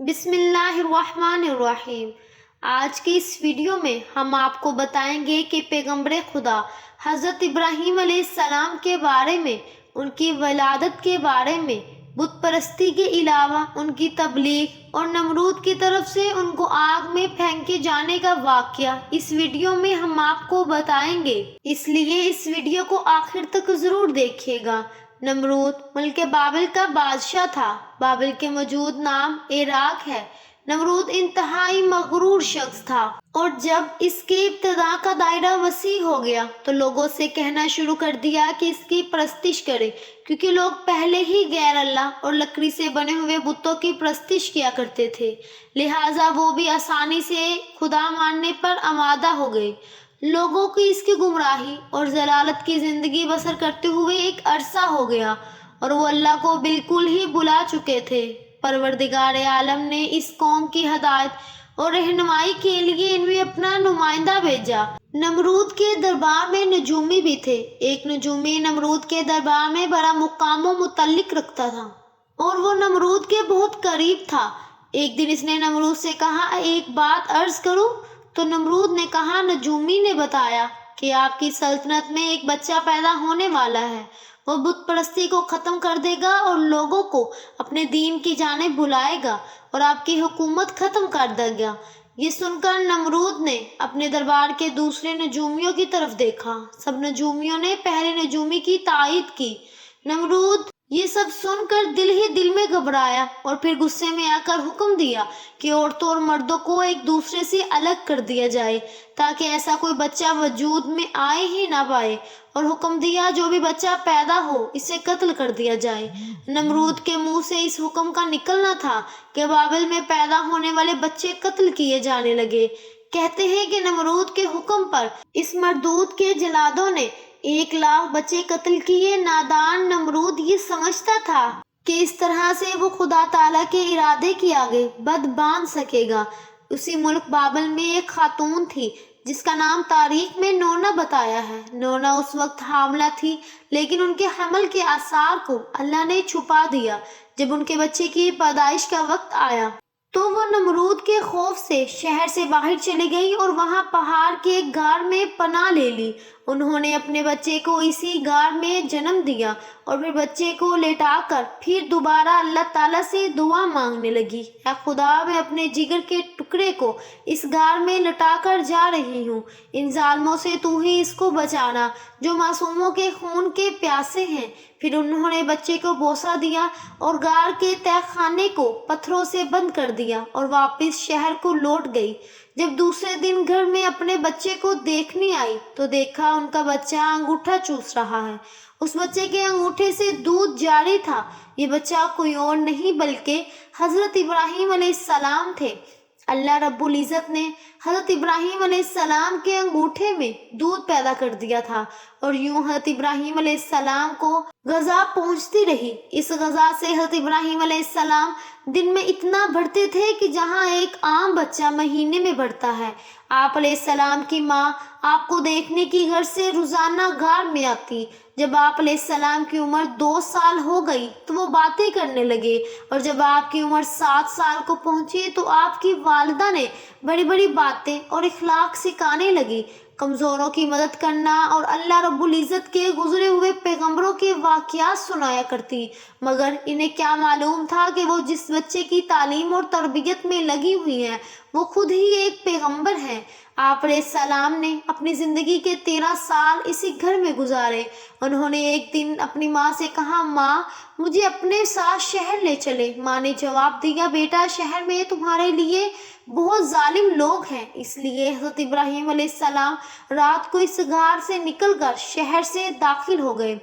بسم اللہ الرحمن الرحیم۔ آج کی اس ویڈیو میں ہم آپ کو بتائیں گے کہ پیغمبر خدا حضرت ابراہیم علیہ السلام کے بارے میں، ان کی ولادت کے بارے میں، بت پرستی کے علاوہ ان کی تبلیغ اور نمرود کی طرف سے ان کو آگ میں پھینکے جانے کا واقعہ اس ویڈیو میں ہم آپ کو بتائیں گے، اس لیے اس ویڈیو کو آخر تک ضرور دیکھیے گا۔ نمرود ملک بابل کا بادشاہ تھا۔ بابل کے موجود نام عراق ہے۔ نمرود انتہائی مغرور شخص تھا، اور جب اس کی ابتدا کا دائرہ وسیع ہو گیا تو لوگوں سے کہنا شروع کر دیا کہ اس کی پرستش کرے، کیونکہ لوگ پہلے ہی غیر اللہ اور لکڑی سے بنے ہوئے بتوں کی پرستش کیا کرتے تھے، لہٰذا وہ بھی آسانی سے خدا ماننے پر آمادہ ہو گئے۔ لوگوں کی اس کی گمراہی اور ضلالت کی زندگی بسر کرتے ہوئے ایک عرصہ ہو گیا، اور وہ اللہ کو بالکل ہی بھلا چکے تھے۔ پروردگار عالم نے اس قوم کی ہدایت اور رہنمائی کے لیے ان میں اپنا نمائندہ بھیجا۔ نمرود کے دربار میں نجومی بھی تھے۔ ایک نجومی نمرود کے دربار میں بڑا مقام و متعلق رکھتا تھا، اور وہ نمرود کے بہت قریب تھا۔ ایک دن اس نے نمرود سے کہا، ایک بات عرض کروں؟ تو نمرود نے کہا، نجومی نے بتایا کہ آپ کی سلطنت میں ایک بچہ پیدا ہونے والا ہے، وہ بت پرستی کو ختم کر دے گا اور لوگوں کو اپنے دین کی جانب بلائے گا، اور آپ کی حکومت ختم کر دے گا۔ یہ سن کر نمرود نے اپنے دربار کے دوسرے نجومیوں کی طرف دیکھا۔ سب نجومیوں نے پہلے نجومی کی تائید کی۔ نمرود یہ سب سن کر دل ہی دل میں گھبرایا، اور پھر غصے میں آ کر حکم دیا کہ عورتوں اور مردوں کو ایک دوسرے سے الگ کر دیا جائے، تاکہ ایسا کوئی بچہ وجود میں آئے ہی نہ پائے، اور حکم دیا جو بھی بچہ پیدا ہو اسے قتل کر دیا جائے۔ نمرود کے منہ سے اس حکم کا نکلنا تھا کہ بابل میں پیدا ہونے والے بچے قتل کیے جانے لگے۔ کہتے ہیں کہ نمرود کے حکم پر اس مردود کے جلادوں نے 1,00,000 بچے قتل کیے۔ نادان نمرود یہ سمجھتا تھا کہ اس طرح سے وہ خدا تعالیٰ کے ارادے کی آگے بد باندھ سکے گا۔ اسی ملک بابل میں ایک خاتون تھی جس کا نام تاریخ میں نونا بتایا ہے۔ نونا اس وقت حاملہ تھی، لیکن ان کے حمل کے آثار کو اللہ نے چھپا دیا۔ جب ان کے بچے کی پیدائش کا وقت آیا تو وہ نمرود کے خوف سے شہر سے باہر چلی گئی اور وہاں پہاڑ کے ایک غار میں پناہ لے لی۔ انہوں نے اپنے بچے کو اسی غار میں جنم دیا، اور پھر بچے کو لٹا کر پھر دوبارہ اللہ تعالیٰ سے دعا مانگنے لگی، اے خدا، میں اپنے جگر کے ٹکڑے کو اس غار میں لٹا کر جا رہی ہوں، ان ظالموں سے تو ہی اس کو بچانا جو معصوموں کے خون کے پیاسے ہیں۔ پھر انہوں نے بچے کو بوسہ دیا اور غار کے تہہ خانے کو پتھروں سے بند کر دیا اور واپس شہر کو لوٹ گئی۔ جب دوسرے دن گھر میں اپنے بچے کو دیکھنے آئی تو دیکھا ان کا بچہ انگوٹھا چوس رہا ہے۔ اس بچے کے انگوٹھے سے دودھ جاری تھا۔ یہ بچہ کوئی اور نہیں بلکہ حضرت ابراہیم علیہ السلام تھے۔ اللہ رب العزت نے حضرت ابراہیم علیہ السلام کے انگوٹھے میں دودھ پیدا کر دیا تھا، اور یوں حضرت ابراہیم علیہ السلام کو غذا پہنچتی رہی۔ اس غذا سے حضرت ابراہیم علیہ السلام دن میں اتنا بڑھتے تھے کہ جہاں ایک عام بچہ مہینے میں بڑھتا ہے۔ آپ علیہ السلام کی ماں آپ کو دیکھنے کی غرض سے روزانہ غار میں آتی۔ جب آپ علیہ السلام کی عمر 2 سال ہو گئی تو وہ باتیں کرنے لگے، اور جب آپ کی عمر 7 سال کو پہنچی تو آپ کی والدہ نے بڑی بڑی باتیں اور اخلاق سکھانے لگی، کمزوروں کی مدد کرنا، اور اللہ رب العزت کے گزرے ہوئے پیغمبروں کے واقعات سنایا کرتی۔ مگر انہیں کیا معلوم تھا کہ وہ جس بچے کی تعلیم اور تربیت میں لگی ہوئی ہیں وہ خود ہی ایک پیغمبر ہے۔ آپ علیہ السلام نے اپنی زندگی کے 13 سال اسی گھر میں گزارے۔ انہوں نے ایک دن اپنی ماں سے کہا، ماں، مجھے اپنے ساتھ شہر لے چلے۔ ماں نے جواب دیا، بیٹا، شہر میں تمہارے لیے بہت ظالم لوگ ہیں۔ اس لیے حضرت ابراہیم علیہ السلام رات کو اس غار سے نکل کر شہر سے داخل ہو گئے۔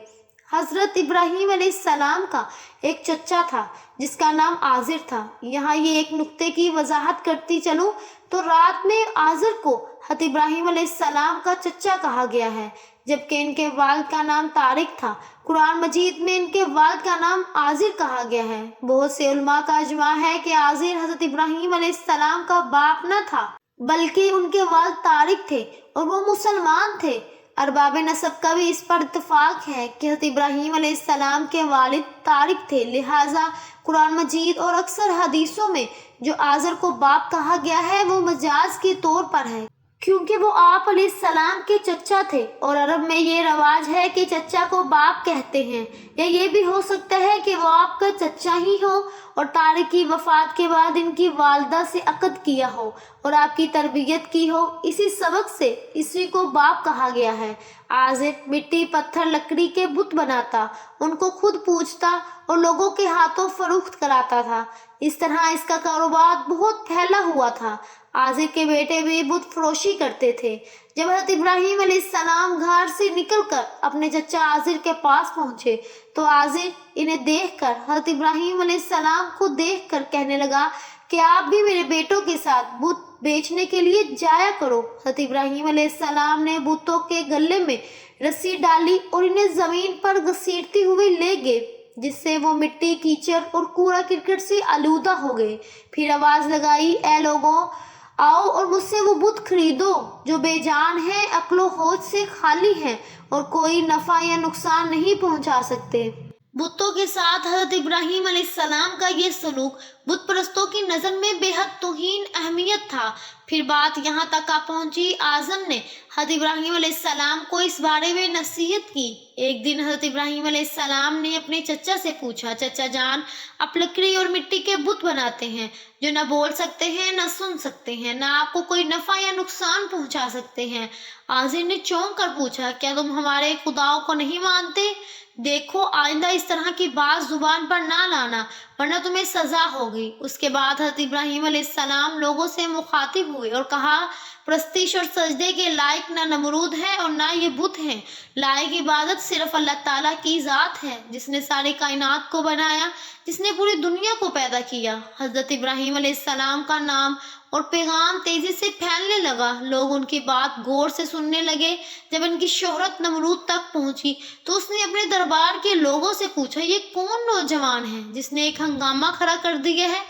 حضرت ابراہیم علیہ السلام کا ایک چچا تھا جس کا نام آزر تھا۔ یہاں یہ ایک نکتے کی وضاحت کرتی چلوں تو رات میں آزر کو حضرت ابراہیم علیہ السلام کا چچا کہا گیا ہے، جبکہ ان کے والد کا نام طارق تھا۔ قرآن مجید میں ان کے والد کا نام آزر کہا گیا ہے۔ بہت سے علماء کا اجماع ہے کہ آزر حضرت ابراہیم علیہ السلام کا باپ نہ تھا، بلکہ ان کے والد طارق تھے، اور وہ مسلمان تھے۔ ارباب نسب کا بھی اس پر اتفاق ہے کہ حضرت ابراہیم علیہ السلام کے والد طارق تھے، لہٰذا قرآن مجید اور اکثر حدیثوں میں جو آزر کو باپ کہا گیا ہے وہ مجاز کے طور پر ہے، کیونکہ وہ آپ علیہ السلام کے چچا تھے، اور عرب میں یہ رواج ہے کہ چچا کو باپ کہتے ہیں، یا یہ بھی ہو سکتا ہے کہ وہ آپ کا چچا ہی ہو اور طارق کی وفات کے بعد ان کی والدہ سے عقد کیا ہو اور آپ کی تربیت کی ہو، اسی سبق سے اسی کو باپ کہا گیا ہے۔ آزر مٹی، پتھر، لکڑی کے بت بناتا، ان کو خود پوجتا اور لوگوں کے ہاتھوں فروخت کراتا تھا۔ اس طرح اس کا کاروبار بہت پھیلا ہوا تھا۔ آزر کے بیٹے بھی بت فروشی کرتے تھے۔ جب حضرت ابراہیم علیہ السلام گھر سے نکل کر اپنے چچا آزر کے پاس پہنچے تو آزر انہیں دیکھ کر حضرت ابراہیم علیہ السلام کو دیکھ کر کہنے لگا کہ آپ بھی میرے بیٹوں کے ساتھ بت بیچنے کے لیے جایا کرو۔ حضرت ابراہیم علیہ السلام نے بتوں کے گلے میں رسی ڈالی اور انہیں زمین پر گھسیٹتے ہوئے لے گئے، جس سے وہ مٹی، کیچڑ اور کوڑا کرکٹ سے آلودہ ہو گئے۔ پھر آواز لگائی، اے لوگوں، آؤ اور مجھ سے وہ بت خریدو جو بے جان ہیں، عقل و ہوش سے خالی ہیں اور کوئی نفع یا نقصان نہیں پہنچا سکتے۔ بتوں کے ساتھ حضرت ابراہیم علیہ السلام کا یہ سلوک بت پرستوں کی نظر میں بے حد توہین اہمیت تھا۔ پھر بات یہاں تک آ پہنچی، اعظم نے حضرت ابراہیم علیہ السلام کو اس بارے میں نصیحت کی۔ ایک دن حضرت ابراہیم علیہ السلام نے اپنے چچا سے پوچھا، چچا جان، آپ لکڑی اور مٹی کے بت بناتے ہیں جو نہ بول سکتے ہیں، نہ سن سکتے ہیں، نہ آپ کو کوئی نفع یا نقصان پہنچا سکتے ہیں۔ اعظم نے چونک کر پوچھا، کیا تم ہمارے خداؤں کو نہیں مانتے؟ دیکھو، آئندہ اس طرح کی بات زبان پر نہ لانا ورنہ تمہیں سزا ہوگی۔ اس کے بعد حضرت ابراہیم علیہ السلام لوگوں سے مخاطب ہوئے اور کہا، پرستش اور سجدے کے لائق نہ نمرود ہے اور نہ یہ بت ہیں، لائق عبادت صرف اللہ تعالیٰ کی ذات ہے جس نے ساری کائنات کو بنایا، جس نے پوری دنیا کو پیدا کیا۔ حضرت ابراہیم علیہ السلام کا نام اور پیغام تیزی سے پھیلنے لگا، لوگ ان کی بات غور سے سننے لگے۔ جب ان کی شہرت نمرود تک پہنچی تو اس نے اپنے دربار کے لوگوں سے پوچھا، یہ کون نوجوان ہے جس نے ایک ہنگامہ کھڑا کر دیا ہے؟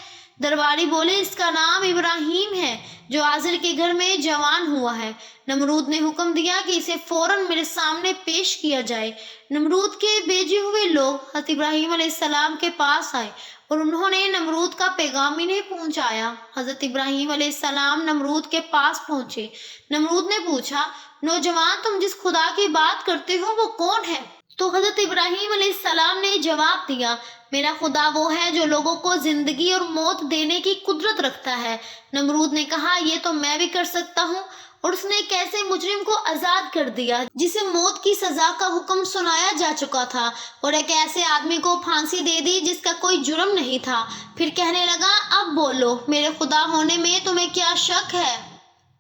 درباری بولے، اس کا نام ابراہیم ہے جو آزر کے گھر میں جوان ہوا ہے۔ نمرود نے حکم دیا کہ اسے فوراً میرے سامنے پیش کیا جائے۔ نمرود کے بھیجے ہوئے لوگ حضرت ابراہیم علیہ السلام کے پاس آئے اور انہوں نے نمرود کا پیغام انہیں پہنچایا۔ حضرت ابراہیم علیہ السلام نمرود کے پاس پہنچے۔ نمرود نے پوچھا، نوجوان، تم جس خدا کی بات کرتے ہو وہ کون ہے؟ تو حضرت ابراہیم علیہ السلام نے جواب دیا، میرا خدا وہ ہے جو لوگوں کو زندگی اور موت دینے کی قدرت رکھتا ہے۔ نمرود نے کہا، یہ تو میں بھی کر سکتا ہوں، اور اس نے ایک ایسے مجرم کو آزاد کر دیا جسے موت کی سزا کا حکم سنایا جا چکا تھا، اور ایک ایسے آدمی کو پھانسی دے دی جس کا کوئی جرم نہیں تھا۔ پھر کہنے لگا، اب بولو، میرے خدا ہونے میں تمہیں کیا شک ہے؟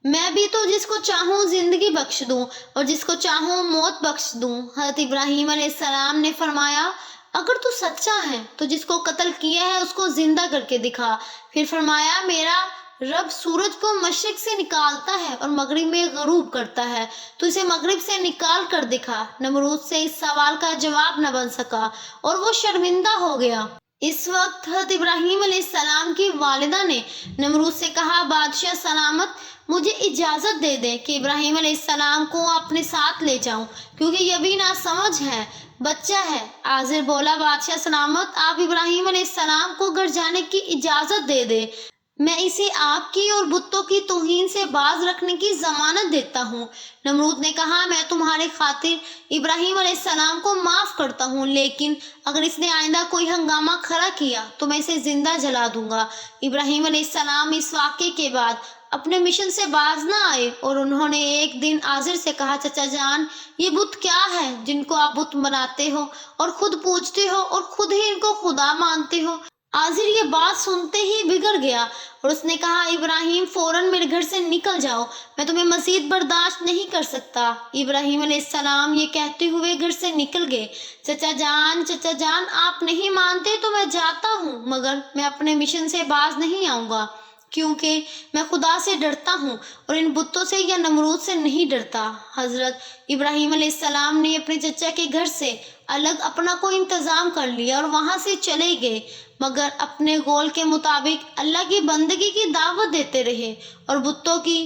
میں بھی تو جس کو چاہوں زندگی بخش دوں اور جس کو چاہوں موت بخش دوں۔ حضرت ابراہیم علیہ السلام نے فرمایا، اگر تو سچا ہے تو جس کو قتل کیا ہے اس کو زندہ کر کے دکھا۔ پھر فرمایا، میرا رب سورج کو مشرق سے نکالتا ہے اور مغرب میں غروب کرتا ہے، تو اسے مغرب سے نکال کر دکھا۔ نمرود سے اس سوال کا جواب نہ بن سکا اور وہ شرمندہ ہو گیا۔ اس وقت حضرت ابراہیم علیہ السلام کی والدہ نے نمرود سے کہا، بادشاہ سلامت، مجھے اجازت دے دیں کہ ابراہیم علیہ السلام کو اپنے ساتھ لے جاؤں، کیونکہ یہ بھی ناسمجھ ہے، بچہ ہے۔ آزر بولا، بادشاہ سلامت، آپ ابراہیم علیہ السلام کو گھر جانے کی اجازت دے دیں، میں اسے آپ کی اور بتوں کی توہین سے باز رکھنے کی ضمانت دیتا ہوں۔ نمرود نے کہا، میں تمہارے خاطر ابراہیم علیہ السلام کو معاف کرتا ہوں، لیکن اگر اس نے آئندہ کوئی ہنگامہ کھڑا کیا تو میں اسے زندہ جلا دوں گا۔ ابراہیم علیہ السلام اس واقعے کے بعد اپنے مشن سے باز نہ آئے، اور انہوں نے ایک دن آزر سے کہا، چچا جان، یہ بت کیا ہے جن کو آپ بت بناتے ہو اور خود پوجتے ہو اور خود ہی ان کو خدا مانتے ہو؟ آزر یہ بات سنتے ہی بگڑ گیا اور اس نے کہا، ابراہیم، فوراً میرے گھر سے نکل جاؤ، میں تمہیں مزید برداشت نہیں کر سکتا۔ ابراہیم علیہ السلام یہ کہتے ہوئے گھر سے نکل گئے۔ چچا جان، آپ نہیں مانتے تو میں جاتا ہوں، مگر میں اپنے مشن سے باز نہیں آؤں گا، کیونکہ میں خدا سے ڈرتا ہوں اور ان بتوں سے یا نمرود سے نہیں ڈرتا۔ حضرت ابراہیم علیہ السلام نے اپنے چچا کے گھر سے الگ اپنا کوئی انتظام کر لیا اور وہاں سے چلے گئے، مگر اپنے قول کے مطابق اللہ کی بندگی کی دعوت دیتے رہے اور بتوں کی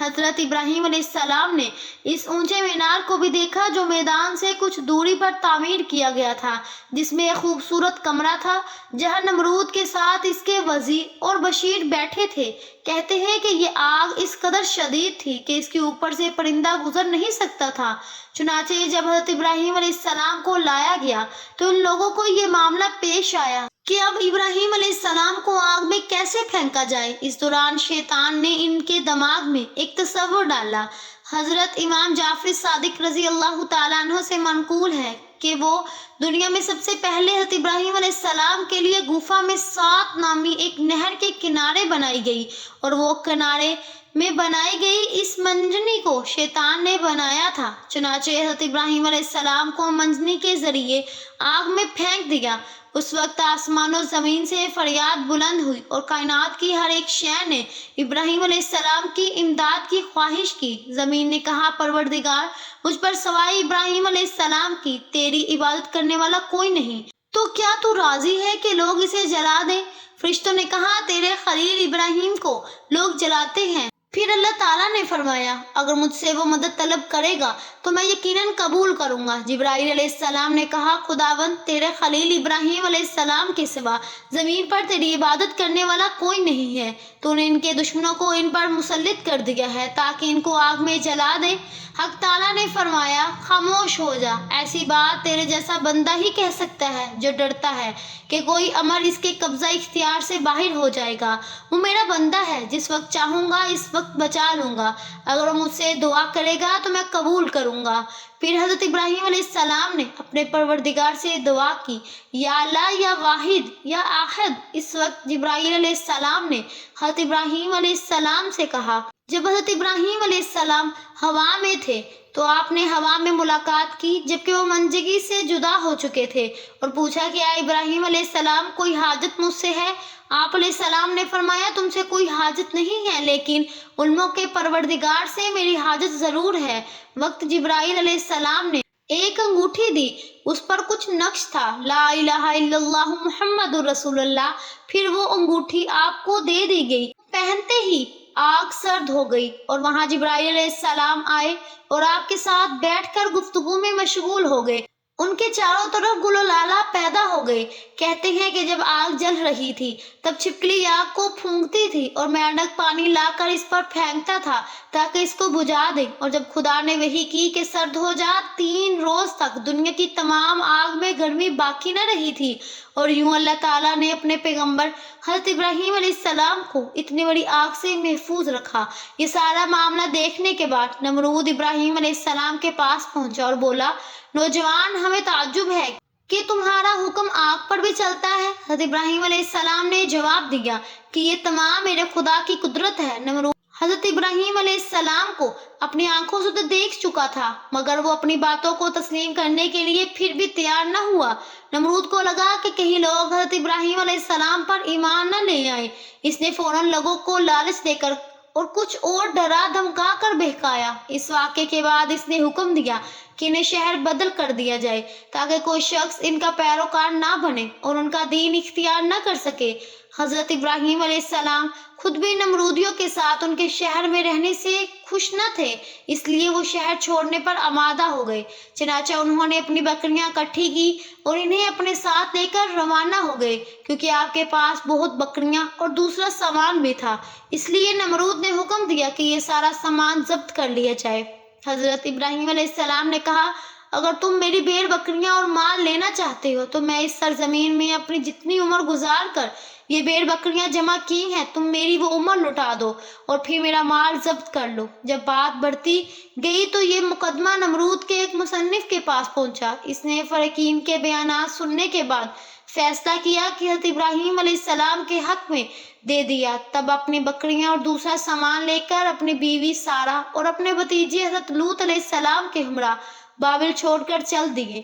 حضرت ابراہیم علیہ السلام نے اس اونچے مینار کو بھی دیکھا جو میدان سے کچھ دوری پر تعمیر کیا گیا تھا، جس میں ایک خوبصورت کمرہ تھا جہاں نمرود کے ساتھ اس کے وزیر اور بشیر بیٹھے تھے۔ کہتے ہیں کہ یہ آگ اس قدر شدید تھی کہ اس کے اوپر سے پرندہ گزر نہیں سکتا تھا۔ چنانچہ جب حضرت ابراہیم علیہ السلام کو لایا گیا تو ان لوگوں کو یہ معاملہ پیش آیا کہ اب ابراہیم علیہ السلام کو آگ میں کیسے پھینکا جائے۔ اس دوران شیطان نے ان کے دماغ میں ایک تصور ڈالا۔ حضرت امام جعفر صادق رضی اللہ تعالیٰ عنہ سے منقول ہے کہ وہ دنیا میں سب سے پہلے حضرت ابراہیم علیہ السلام کے لیے گفا میں سات نامی ایک نہر کے کنارے بنائی گئی، اور وہ کنارے میں بنائی گئی اس منجنی کو شیطان نے بنایا تھا۔ چنانچہ حضرت ابراہیم علیہ السلام کو منجنی کے ذریعے آگ میں پھینک دیا۔ اس وقت آسمان و زمین سے فریاد بلند ہوئی اور کائنات کی ہر ایک شے نے ابراہیم علیہ السلام کی امداد کی خواہش کی۔ زمین نے کہا، پروردگار، مجھ پر سوائے ابراہیم علیہ السلام کی تیری عبادت کرنے والا کوئی نہیں، تو کیا تو راضی ہے کہ لوگ اسے جلا دیں؟ فرشتوں نے کہا، تیرے خلیل ابراہیم کو لوگ جلاتے ہیں۔ پھر اللہ تعالیٰ نے فرمایا، اگر مجھ سے وہ مدد طلب کرے گا تو میں یقیناً قبول کروں گا۔ جبرائیل علیہ السلام نے کہا، خداوند، تیرے خلیل ابراہیم علیہ السلام کے سوا زمین پر تیری عبادت کرنے والا کوئی نہیں ہے، تو نے ان کے دشمنوں کو ان پر مسلط کر دیا ہے تاکہ ان کو آگ میں جلا دے۔ حق تعالیٰ نے فرمایا، خاموش ہو جا، ایسی بات تیرے جیسا بندہ ہی کہہ سکتا ہے جو ڈرتا ہے کہ کوئی امر اس کے قبضہ اختیار سے باہر ہو جائے گا۔ وہ میرا بندہ ہے، جس وقت چاہوں گا اس وقت بچا لوں گا، اگر وہ مجھ سے دعا کرے گا تو میں قبول کروں گا۔ پھر حضرت ابراہیم علیہ السلام نے اپنے پروردگار سے دعا کی، یا اللہ، یا واحد، یا احد۔ اس وقت جبرائیل علیہ السلام نے حضرت ابراہیم علیہ السلام سے کہا، جب حضرت ابراہیم علیہ السلام ہوا میں تھے تو آپ نے ہوا میں ملاقات کی جبکہ وہ منجگی سے جدا ہو چکے تھے، اور پوچھا کہ اے ابراہیم علیہ السلام، کوئی حاجت مجھ سے ہے؟ آپ علیہ السلام نے فرمایا، تم سے کوئی حاجت نہیں ہے، لیکن علموں کے پروردگار سے میری حاجت ضرور ہے۔ وقت جبرائیل علیہ السلام نے ایک انگوٹھی دی، اس پر کچھ نقش تھا، لا الہ الا اللہ محمد رسول اللہ۔ پھر وہ انگوٹھی آپ کو دے دی گئی۔ پہنتے ہی آگ سرد ہو گئی اور وہاں جبرائیل علیہ السلام آئے اور آپ کے ساتھ بیٹھ کر گفتگو میں مشغول ہو گئے۔ ان کے چاروں طرف گل و لالا پیدا ہو گئے۔ کہتے ہیں کہ جب آگ جل رہی تھی تب چھپکلی آگ کو پھونکتی تھی اور مینڈک پانی لا کر اس پر پھینکتا تھا تاکہ اس کو بجھا دے، اور جب خدا نے وحی کی کہ سرد ہو جا، 3 روز تک دنیا کی تمام آگ میں گرمی باقی نہ رہی تھی۔ اور یوں اللہ تعالیٰ نے اپنے پیغمبر حضرت ابراہیم علیہ السلام کو اتنی بڑی آگ سے محفوظ رکھا۔ یہ سارا معاملہ دیکھنے کے بعد نمرود ابراہیم علیہ السلام کے پاس پہنچا اور بولا، نوجوان، ہمیں تعجب ہے کہ تمہارا حکم آگ پر بھی چلتا ہے۔ حضرت ابراہیم علیہ السلام نے جواب دیا کہ یہ تمام میرے خدا کی قدرت ہے۔ نمرود حضرت ابراہیم علیہ السلام کو اپنی آنکھوں سے تو دیکھ چکا تھا، مگر وہ اپنی باتوں کو تسلیم کرنے کے لیے پھر بھی تیار نہ ہوا۔ نمرود کو لگا کہ کہیں لوگ حضرت ابراہیم علیہ السلام پر ایمان نہ لے آئیں۔ اس نے فوراً لوگوں کو لالچ دے کر اور کچھ اور ڈرا دھمکا کر بہکایا۔ اس واقعے کے بعد اس نے حکم دیا کہ انہیں شہر بدل کر دیا جائے تاکہ کوئی شخص ان کا پیروکار نہ بنے اور ان کا دین اختیار نہ کر سکے۔ حضرت ابراہیم علیہ السلام خود بھی نمرودیوں کے ساتھ ان کے شہر میں رہنے سے خوش نہ تھے، اس لیے وہ شہر چھوڑنے پر آمادہ ہو گئے۔ چنانچہ انہوں نے اپنی بکریاں اکٹھی کی اور انہیں اپنے ساتھ لے کر روانہ ہو گئے، کیونکہ آپ کے پاس بہت بکریاں اور دوسرا سامان بھی تھا، اس لیے نمرود نے حکم دیا کہ یہ سارا سامان ضبط کر لیا جائے۔ حضرت ابراہیم علیہ السلام نے کہا، اگر تم میری بھیڑ بکریاں اور مال لینا چاہتے ہو تو میں اس سرزمین میں اپنی جتنی عمر گزار کر یہ بھیڑ بکریاں جمع کی ہیں تم میری وہ عمر لوٹا دو اور پھر میرا مال ضبط کر لو۔ جب بات بڑھتی گئی تو یہ مقدمہ نمرود کے ایک مصنف کے پاس پہنچا۔ اس نے فریقین کے بیانات سننے کے بعد فیصلہ کیا کہ حضرت ابراہیم علیہ السلام کے حق میں دے دیا۔ تب اپنی بکریاں اور دوسرا سامان لے کر اپنی بیوی سارہ اور اپنے بھتیجے حضرت لوط علیہ السلام کے ہمراہ بابل چھوڑ کر چل دیے۔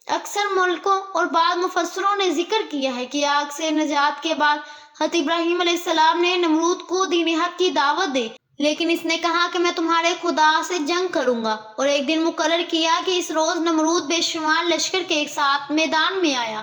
اکثر ملکوں اور بعض مفسروں نے ذکر کیا ہے کہ آگ سے نجات کے بعد حضرت ابراہیم علیہ السلام نے نمرود کو دین حق کی دعوت دی، لیکن اس نے کہا کہ میں تمہارے خدا سے جنگ کروں گا، اور ایک دن مقرر کیا کہ اس روز نمرود بے شمار لشکر کے ساتھ میدان میں آیا۔